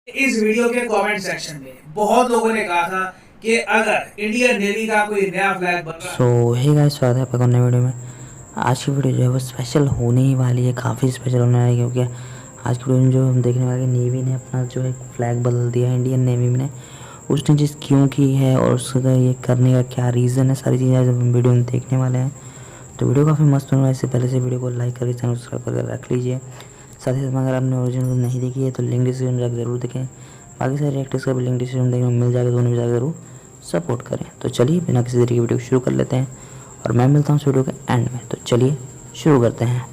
इस वीडियो के comment section में बहुत लोगों ने कहा था कि अगर इंडियन नेवी का कोई नया फ्लैग बन रहा हे गाइस, स्वागत है आपका नए वीडियो में। आज की वीडियो जो है वो स्पेशल होने ही वाली है, काफ़ी स्पेशल होने वाली है क्योंकि आज की वीडियो में जो हम देखने वाले नेवी ने अपना जो एक फ्लैग बदल दिया है। इंडियन नेवी ने उसने चीज़ क्यों की है और उसका ये करने का क्या रीज़न है, सारी चीज़ें आज हम वीडियो में देखने वाले हैं। तो वीडियो काफ़ी मस्त होने वाला है। इससे पहले से वीडियो को लाइक करके चैनल सब्सक्राइब करके रख लीजिए। साथ ही साथ अगर आपने ओरिजिनल को नहीं देखी है तो लिंक डिस्क्रिप्शन में जाकर जरूर देखें। बाकी सारे रिएक्टर्स का भी लिंक डिस्क्रिप्शन में देखने को मिल जाएगा, दोनों में जाकर जरूर सपोर्ट करें। तो चलिए बिना किसी तरीके की वीडियो शुरू कर लेते हैं और मैं मिलता हूँ इस वीडियो के एंड में। तो चलिए शुरू करते हैं।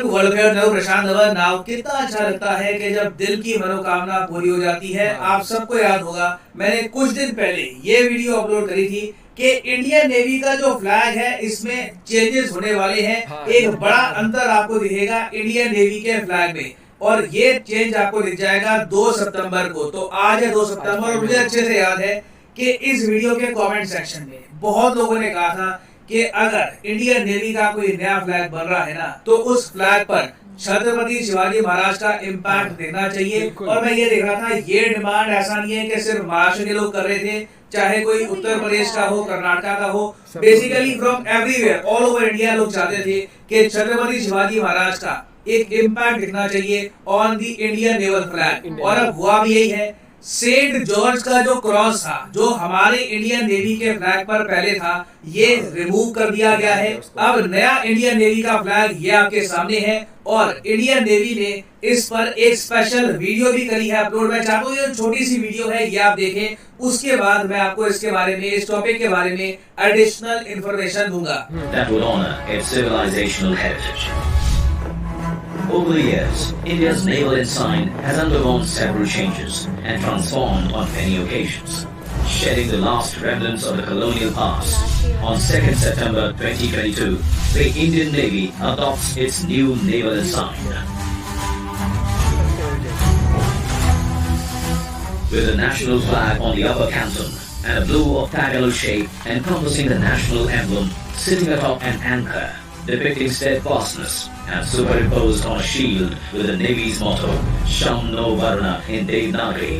वर्ल्ड फेयर नव प्रशांत धवन नाव कितना अच्छा लगता है कि जब दिल की मनोकामना पूरी हो जाती है। आप सबको याद होगा मैंने कुछ दिन पहले ये वीडियो अपलोड करी थी कि इंडियन नेवी का जो फ्लैग है इसमें चेंजेस होने वाले हैं। एक बड़ा अंतर आपको दिखेगा इंडियन नेवी के फ्लैग में और ये चेंज आपको दिख जाएगा 2 सितंबर को। तो आज है 2 सितंबर और मुझे अच्छे से याद है कि इस वीडियो के कमेंट सेक्शन में बहुत लोगों ने कहा था कि अगर इंडियन नेवी का कोई नया फ्लैग बन रहा है ना तो उस फ्लैग पर छत्रपति शिवाजी महाराज का इम्पैक्ट देखना चाहिए। और मैं ये देख रहा था, ये डिमांड ऐसा नहीं है कि सिर्फ महाराष्ट्र के लोग कर रहे थे, चाहे कोई उत्तर प्रदेश का हो, कर्नाटका का हो, basically from everywhere all over India लोग चाहते थे कि छत्रपति शिवाजी महाराज का एक इम्पैक्ट दिखना चाहिए on the Indian naval flag. और अब हुआ भी यही है। सेंट जॉर्ज का जो क्रॉस था जो हमारे इंडियन नेवी के फ्लैग पर पहले था, ये रिमूव कर दिया गया है। अब नया इंडियन नेवी का फ्लैग ये आपके सामने है और इंडियन नेवी ने इस पर एक स्पेशल वीडियो भी करी है अपलोड। मैं चाहता हूँ ये छोटी सी वीडियो है ये आप देखें, उसके बाद मैं आपको इसके बारे में, इस टॉपिक के बारे में एडिशनल इंफॉर्मेशन दूंगा। Over the years, India's naval ensign has undergone several changes and transformed on many occasions, shedding the last remnants of the colonial past. On 2nd September 2022, the Indian Navy adopts its new naval ensign. With the national flag on the upper canton and a blue octagonal shape encompassing the national emblem sitting atop an anchor, depicting steadfastness and superimposed on a shield with the Navy's motto, Sham No Varuna in Devanagari.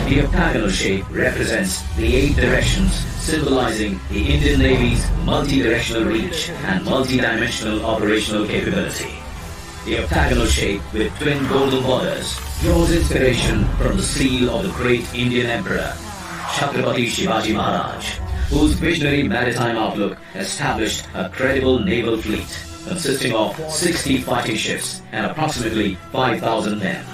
The octagonal shape represents the 8 directions, symbolizing the Indian Navy's multi-directional reach and multi-dimensional operational capability. The octagonal shape with twin golden borders draws inspiration from the seal of the great Indian Emperor, Chhatrapati Shivaji Maharaj, whose visionary maritime outlook established a credible naval fleet consisting of 60 fighting ships and approximately 5,000 men.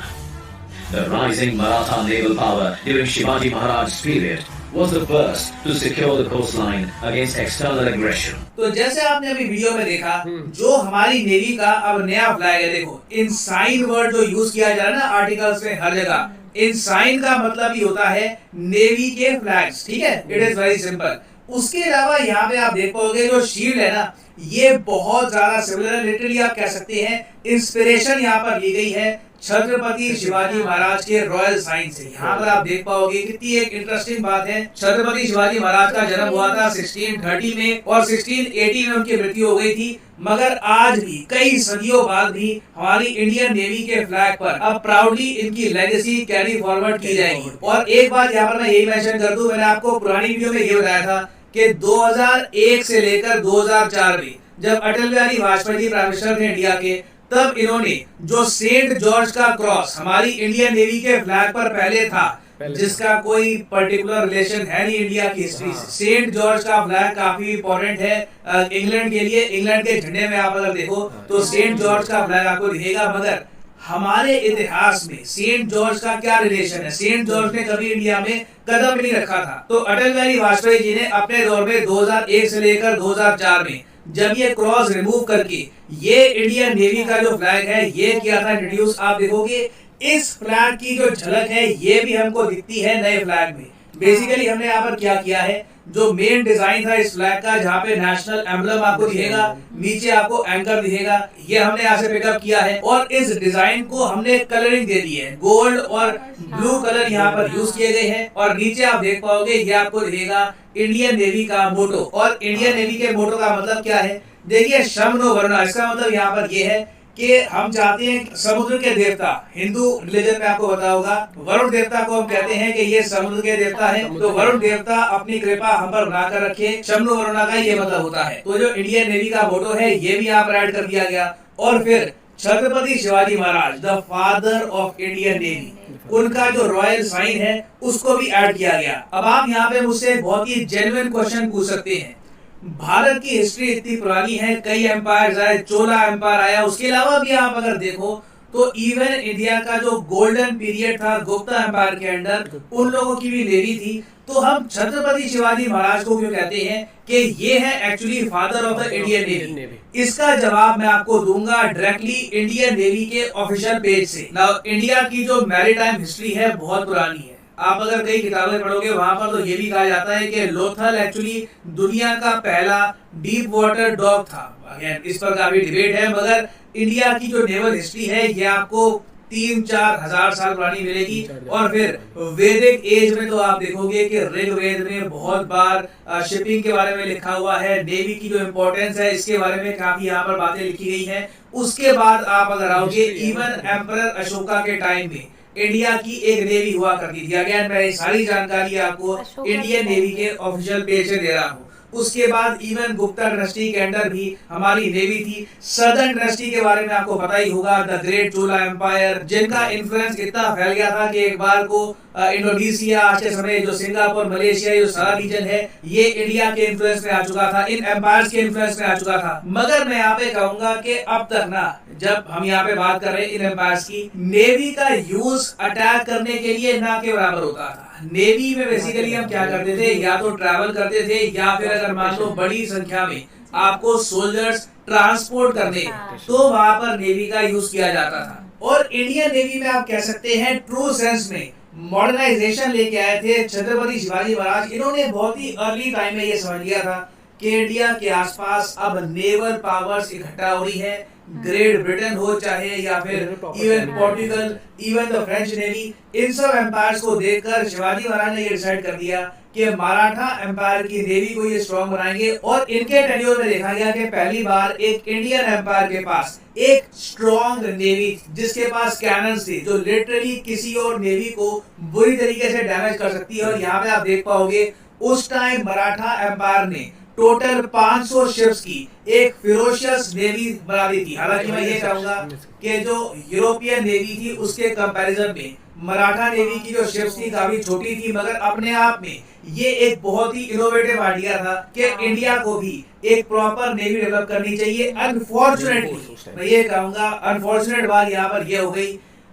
The rising Maratha naval power during Shivaji Maharaj's period was the first to secure the coastline against external aggression. तो जैसे आपने अभी video में देखा, जो हमारी navy का अब नया फ्लैग है, देखो इनसाइन वर्ड जो यूज किया जा रहा है ना आर्टिकल्स में हर जगह, इनसाइन का मतलब ही होता है नेवी के फ्लैग्स। ठीक है, इट इज वेरी सिंपल। उसके अलावा यहाँ पे आप देख पाओगे जो शील्ड है ना, ये बहुत ज्यादा सिमिलर है। लिटरली आप कह सकते हैं इंस्पिरेशन यहाँ पर ली गई है छत्रपति शिवाजी महाराज के रॉयल साइन से। यहाँ पर आप देख पाओगे कितनी एक इंटरेस्टिंग बात है। छत्रपति शिवाजी महाराज का जन्म हुआ था 1630 में और 1680 में उनकी मृत्यु हो गई थी, मगर आज भी कई सदियों बाद भी हमारी इंडियन नेवी के फ्लैग पर अब प्राउडली इनकी लेगेसी कैरी फॉरवर्ड की जाएगी। और एक बात यहाँ पर मैं यही मेंशन कर दूं, मैंने आपको पुरानी वीडियो में ये बताया था कि 2001 से लेकर 2004 में जब अटल बिहारी वाजपेयी जी प्राइम मिनिस्टर थे इंडिया के, तब इन्होंने जो सेंट जॉर्ज का क्रॉस हमारी इंडियन नेवी के फ्लैग पर पहले था, जिसका कोई पर्टिकुलर रिलेशन है नहीं इंडिया की हिस्ट्री से। सेंट जॉर्ज का फ्लैग काफी इंपॉर्टेंट है इंग्लैंड के लिए। इंग्लैंड के झंडे में आप अगर देखो तो सेंट जॉर्ज का फ्लैग आपको दिखेगा, मगर हमारे इतिहास में सेंट जॉर्ज का क्या रिलेशन है? सेंट जॉर्ज ने कभी इंडिया में कदम भी नहीं रखा था। तो अटल बिहारी वाजपेयी जी ने अपने दौर में 2001 से लेकर 2004 में जब ये क्रॉस रिमूव करके ये इंडियन नेवी का जो फ्लैग है ये किया था इंट्रोड्यूस। आप देखोगे इस फ्लैग की जो झलक है ये भी हमको दिखती है नए फ्लैग में। बेसिकली हमने यहाँ पर क्या किया है, जो मेन डिजाइन था इस फ्लैग का, जहाँ पे नेशनल एम्बलम आपको दिखेगा, नीचे आपको एंकर दिखेगा, ये हमने यहाँ से पिकअप किया है और इस डिजाइन को हमने कलरिंग दे दी है। गोल्ड और ब्लू कलर यहाँ पर यूज किए गए हैं और नीचे आप देख पाओगे ये आपको दिखेगा इंडियन नेवी का मोटो। और इंडियन नेवी के मोटो का मतलब क्या है, देखिए शम नो वरुणा, इसका मतलब यहाँ पर ये है कि हम चाहते हैं समुद्र के देवता, हिंदू रिलीजन में आपको पता होगा वरुण देवता को हम कहते हैं कि ये समुद्र के देवता हैं, तो वरुण देवता अपनी कृपा हम पर बनाकर रखे, शम्नु वरुणा का ये मतलब होता है। तो जो इंडियन नेवी का मोटो है ये भी यहाँ पर ऐड कर दिया गया। और फिर Chhatrapati Shivaji Maharaj the father of Indian navy, उनका जो रॉयल साइन है उसको भी ऐड किया गया। अब आप यहाँ पे मुझसे बहुत ही जेन्युइन क्वेश्चन पूछ सकते हैं, भारत की हिस्ट्री इतनी पुरानी है, कई एम्पायर आए, चोला एम्पायर आया, उसके अलावा भी आप अगर देखो तो इवन इंडिया का जो गोल्डन पीरियड था गुप्ता एम्पायर के अंडर, उन लोगों की भी नेवी थी। तो हम छत्रपति शिवाजी महाराज को क्यों कहते हैं कि ये है actually father of the Indian navy? इसका जवाब मैं आपको दूंगा डायरेक्टली इंडियन नेवी के ऑफिशियल पेज से। नाउ इंडिया की जो मैरीटाइम हिस्ट्री है बहुत पुरानी है, आप अगर कई किताबें पढ़ोगे वहां पर तो ये भी कहा जाता है कि लोथल एक्चुअली दुनिया का पहला डीप वाटर डॉक था। अगेन इस पर काफी डिबेट है, मगर इंडिया की जो नेवल हिस्ट्री है ये आपको 3-4 हजार साल पुरानी मिलेगी। और फिर वैदिक एज में तो आप देखोगे कि ऋग्वेद में बहुत बार शिपिंग के बारे में लिखा हुआ है, नेवी की जो इंपॉर्टेंस है इसके बारे में काफी यहाँ पर बातें लिखी गई हैं। उसके बाद आप अगर आओगे इवन एम्परर अशोका के टाइम में इंडिया की एक नेवी हुआ करती थी। अगेन मैं सारी जानकारी आपको इंडियन नेवी के ऑफिशियल पेज से दे रहा हूँ। उसके बाद इवन गुप्ता डायनेस्टी के अंडर भी हमारी नेवी थी। सदर्न डायनेस्टी के बारे में आपको पता ही होगा, द ग्रेट चोला एम्पायर, जिनका इन्फ्लुएंस इतना फैल गया था कि एक बार को इंडोनेशिया, आज के समय जो सिंगापुर, मलेशिया, जो सारा रीजन है ये इंडिया के इन्फ्लुएंस में आ चुका था, इन एम्पायर्स के इन्फ्लुएंस में आ चुका था। मगर मैं यहाँ पे कहूंगा कि अब तक ना, जब हम यहाँ पे बात कर रहे हैं इन एम्पायर्स की, नेवी का यूज अटैक करने के लिए ना के बराबर होता था। नेवी में बेसिकली हम क्या करते थे, या तो ट्रैवल करते थे या फिर अगर मान लो बड़ी संख्या में आपको सोल्जर्स ट्रांसपोर्ट करने, तो वहां पर नेवी का यूज किया जाता था। और इंडियन नेवी में आप कह सकते हैं ट्रू सेंस में मॉडर्नाइजेशन लेके आए थे छत्रपति शिवाजी महाराज। इन्होंने बहुत ही अर्ली टाइम में ये समझ लिया था कि इंडिया के आसपास अब नेवल पावर्स इकट्ठा हो रही है, ग्रेट ब्रिटेन हो चाहे या फिर even Portugal, even the French navy, इन सब एम्पायर्स को देखकर शिवाजी महाराज ने ये डिसाइड कर दिया कि मराठा एम्पायर की नेवी को ये स्ट्रॉन्ग बनाएंगे। और इनके टेन्योर में देखा गया कि पहली बार एक इंडियन एम्पायर के पास एक स्ट्रॉन्ग नेवी, जिसके पास कैनन्स थे जो लिटरली किसी और नेवी को बुरी तरीके से डैमेज कर सकती है। और यहाँ पे आप देख पाओगे उस टाइम मराठा एम्पायर ने टोटल 500 शिप्स की एक फिरोशियस नेवी बना दी थी। हालांकि मैं ये कहूंगा कि जो यूरोपियन नेवी थी उसके कंपैरिजन में मराठा नेवी की जो शिप्स थी काफी छोटी थी, मगर अपने आप में ये एक बहुत ही इनोवेटिव आइडिया था कि इंडिया को भी एक प्रॉपर नेवी डेवलप करनी चाहिए। अनफॉर्चुनेटली मैं ये कहूंगा, अनफॉर्चुनेट बात यहाँ पर ये हो गई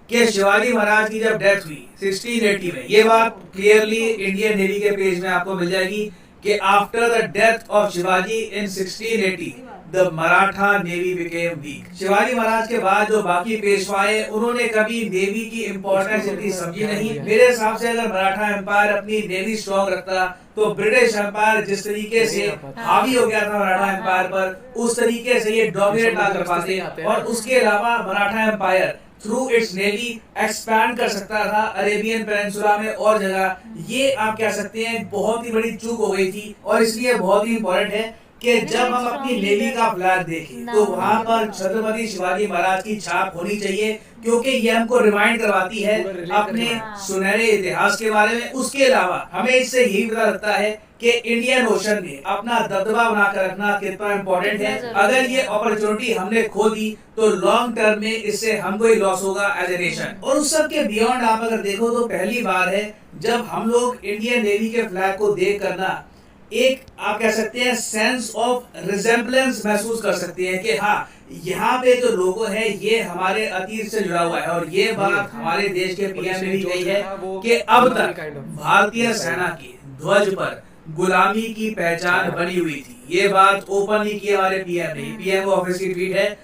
कि शिवाजी महाराज की जब डेथ हुई 1680 में, ये बात क्लियरली इंडियन नेवी के पेज में आपको मिल जाएगी कि after the death of Shivaji in 1680 the Maratha navy became weak. Shivaji Maharaj के बाद जो बाकी पेशवाए, उन्होंने कभी नेवी की इंपॉर्टेंस इतनी समझी नहीं। मेरे हिसाब से अगर मराठा एम्पायर अपनी नेवी स्ट्रॉन्ग रखता तो ब्रिटिश एम्पायर जिस तरीके से हावी हो गया था मराठा एम्पायर पर, उस तरीके से ये डोमिनेट ना कर पाते। और उसके अलावा Maratha empire through its navy expand कर सकता था अरेबियन पेनिनसुला में और जगह। ये आप कह सकते हैं बहुत ही बड़ी चूक हो गई थी। और इसलिए बहुत ही इंपॉर्टेंट है कि जब हम अपनी नेवी का फ्लैग देखें तो वहां पर छत्रपति शिवाजी महाराज की छाप होनी चाहिए, क्योंकि ये हमको रिमाइंड करवाती है अपने सुनहरे इतिहास के बारे में। उसके अलावा हमें इससे यही पता लगता है कि इंडियन ओशन में अपना दबदबा बनाकर रखना कितना इम्पोर्टेंट है। अगर ये अपॉर्चुनिटी हमने खो दी तो लॉन्ग टर्म में इससे हमको ही लॉस होगा एज ए नेशन। और उस सब के बियॉन्ड आप अगर देखो तो पहली बार है जब हम लोग इंडियन नेवी के फ्लैग को देख करना एक आप कह सकते हैं सेंस ऑफ रिजेम्बलेंस महसूस कर सकते हैं कि हाँ, यहाँ पे जो लोगो है ये हमारे अतीत से जुड़ा हुआ है। और ये बात हमारे देश के पीएम ने भी कही है कि अब तक भारतीय सेना के ध्वज पर गुलामी की पहचान बनी हुई थी। ये बात ओपनली की हमारे पीएम ने, पीएम ऑफिस की ट्वीट है।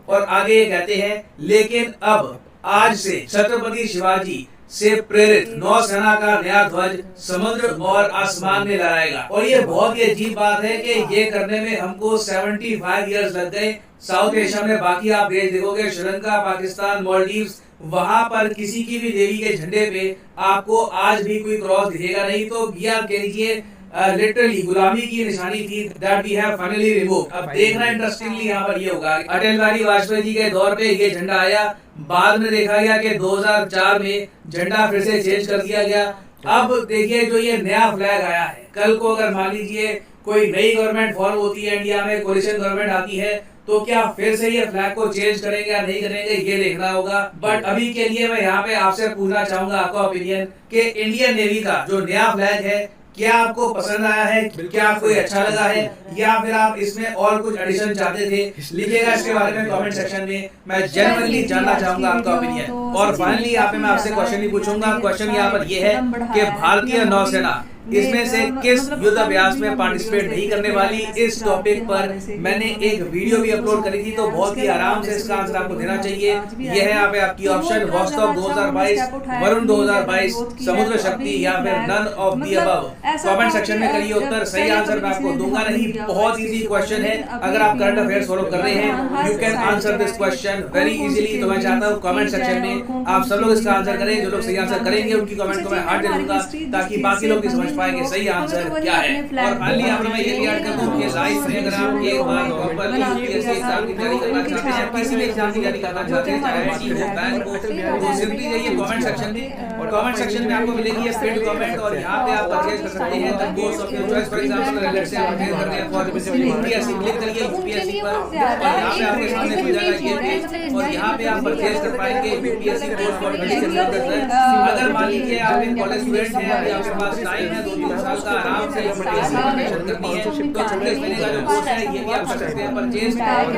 और आगे ये कहते हैं, लेकिन अब आज से छत्रपति शिवाजी से प्रेरित नौसेना का नया ध्वज समुद्र और आसमान में लहराएगा। और ये बहुत ही अजीब बात है कि ये करने में हमको 75 इयर्स लग गए। साउथ एशिया में बाकी आप देश देखोगे, श्रीलंका, पाकिस्तान, मालदीव्स, वहां पर किसी की भी देवी के झंडे पे आपको आज भी कोई क्रॉस दिखेगा नहीं। तो ये आप कह लीजिए लिटरली गुलामी की निशानी थी, that we have finally remove. अब देखना इंटरेस्टिंगली यहाँ पर ये होगा, अटल बिहारी वाजपेयी जी के दौर पे ये झंडा आया, बाद में देखा गया कि 2004 में झंडा फिर से चेंज कर दिया गया। अब देखिए जो ये नया फ्लैग आया है, कल को अगर मान लीजिए कोई नई गवर्नमेंट फॉर्म होती है इंडिया में, कोलिशन गवर्नमेंट आती है, तो क्या फिर से ये फ्लैग को चेंज करेंगे या नहीं करेंगे ये देखना होगा। बट अभी के लिए मैं यहाँ पे आपसे पूछना चाहूंगा आपका ओपिनियन कि इंडियन नेवी का जो नया फ्लैग है क्या आपको पसंद आया है, क्या आपको ये अच्छा लगा है, या फिर आप इसमें और कुछ एडिशन चाहते थे? लिखिएगा इसके बारे में कमेंट सेक्शन में, मैं जेन्युइनली जानना चाहूंगा आपका ओपिनियन। और फाइनली यहाँ पे मैं आपसे क्वेश्चन ही पूछूंगा। क्वेश्चन यहाँ पर ये है कि भारतीय नौसेना इसमें से किस युद्ध अभ्यास में पार्टिसिपेट नहीं करने वाली। इस टॉपिक पर मैंने एक वीडियो भी अपलोड करी थी, तो बहुत ही आराम से इसका आंसर आपको देना चाहिए। ये है यहाँ पे आपकी ऑप्शन, वॉस्टॉक 2022, वरुण 2022, समुद्र शक्ति, या फिर none of the above. Comment section में करिए उत्तर, सही आंसर मैं आपको दूंगा नहीं। बहुत इजी क्वेश्चन है, अगर आप करंट अफेयर्स फॉलो कर रहे हैं you can answer this question very easily. तो मैं चाहता हूँ कमेंट सेक्शन में आप सब लोग इसका आंसर करें। जो लोग सही आंसर करेंगे उनकी कमेंट को मैं हार्ट दे दूंगा, ताकि बाकी लोग समझ पाएंगे सही आंसर क्या है। और फाइनली यहाँ पर मैं ये भी ऐड कर दूं कि लाइफ में अगर आप एक बार प्रॉपर्ली यूपीएससी एग्जाम की तैयारी करना चाहते हैं, किसी भी एग्जाम की तैयारी करना चाहते हैं, चाहे आईआईटी हो, बैंक हो, तो सिंपली जाइए कमेंट सेक्शन में, और कमेंट सेक्शन में आपको मिलेगी ये पिन कमेंट, और यहाँ पे आप परचेज कर सकते हैं the course of your choice. For example let's say आप परचेज करते हैं फॉर यूपीएससी, क्लिक करिए यूपीएससी पर, और यहाँ पे आपके सामने खुल जाएगा ये पेज, और यहाँ पे आप परचेज कर पाएंगे यूपीएससी कोर्स फॉर 2023। अगर मान लीजिए आप एक कॉलेज स्टूडेंट हैं, आपके पास टाइम है 2-3 साल का, आराम से प्रिपरेशन करनी है, तो 36 महीने का जो कोर्स है ये भी आप कर सकते हैं परचेज।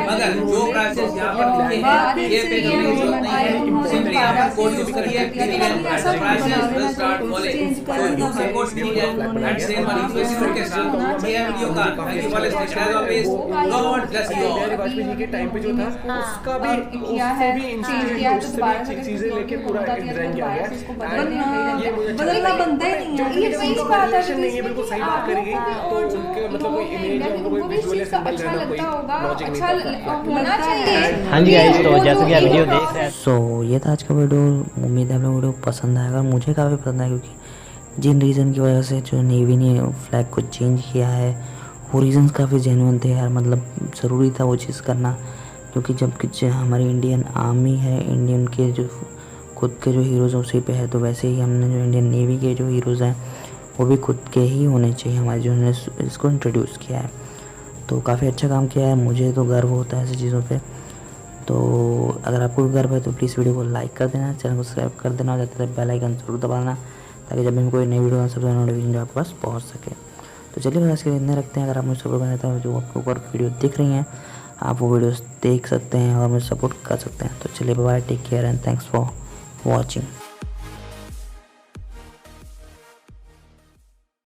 मगर जो प्राइसेस यहाँ पर लिखे हैं ये पे करने की जरूरत नहीं है, सिंपली आप कोड यूज करिए, prices will start following. So use the code medium and save money UPSC के साथ। ये वीडियो का thank you for listening office, God bless you all. Vajpayee ji के टाइम पे जो था उसका भी चीजें लेके पूरा डिजाइन किया गया है। ये बदलना बनता ही नहीं है, ये सही बात है, बिल्कुल सही बात करेंगे। तो उनके मतलब कोई इमेज या कोई विजुअल सिंबल रहना कोई लॉजिक नहीं होना चाहिए। हाँ जी गाइस, तो जैसे कि आप वीडियो देख रहे हैं, सो ये था आज का वीडियो। उम्मीद है आप लोगों को वीडियो पसंद आएगा, मुझे काफ़ी पसंद आया, क्योंकि जिन रीज़न की वजह से जो नेवी ने फ्लैग को चेंज किया है वो रीज़न्स काफ़ी जेन्युइन थे यार, मतलब ज़रूरी था वो चीज़ करना। क्योंकि जब हमारी इंडियन आर्मी है, इंडियन के जो खुद के जो हीरोज़ उसी पे है, तो वैसे ही हमने जो इंडियन नेवी के जो हीरोज़ हैं वो भी खुद के ही होने चाहिए हमारे, जो ने इसको इंट्रोड्यूस किया है। तो काफ़ी अच्छा काम किया है, मुझे तो गर्व होता है ऐसी चीज़ों पे। तो अगर आपको भी गर्व है तो प्लीज़ वीडियो को लाइक कर देना, चैनल को सब्सक्राइब कर देना, और जाते बेल आइकन जरूर दबाना, ताकि जब भी कोई नई वीडियो सबसे नोटिफिकेशन आपके पास पहुँच सके। तो चलिए आज के लिए इतने रखते हैं। अगर आप मुझे सपोर्ट करना चाहते हैं, जो आपके ऊपर वीडियो दिख रही हैं, आप वो वीडियोस देख सकते हैं और मुझे सपोर्ट कर सकते हैं। तो चलिए bye, take care and thanks for watching.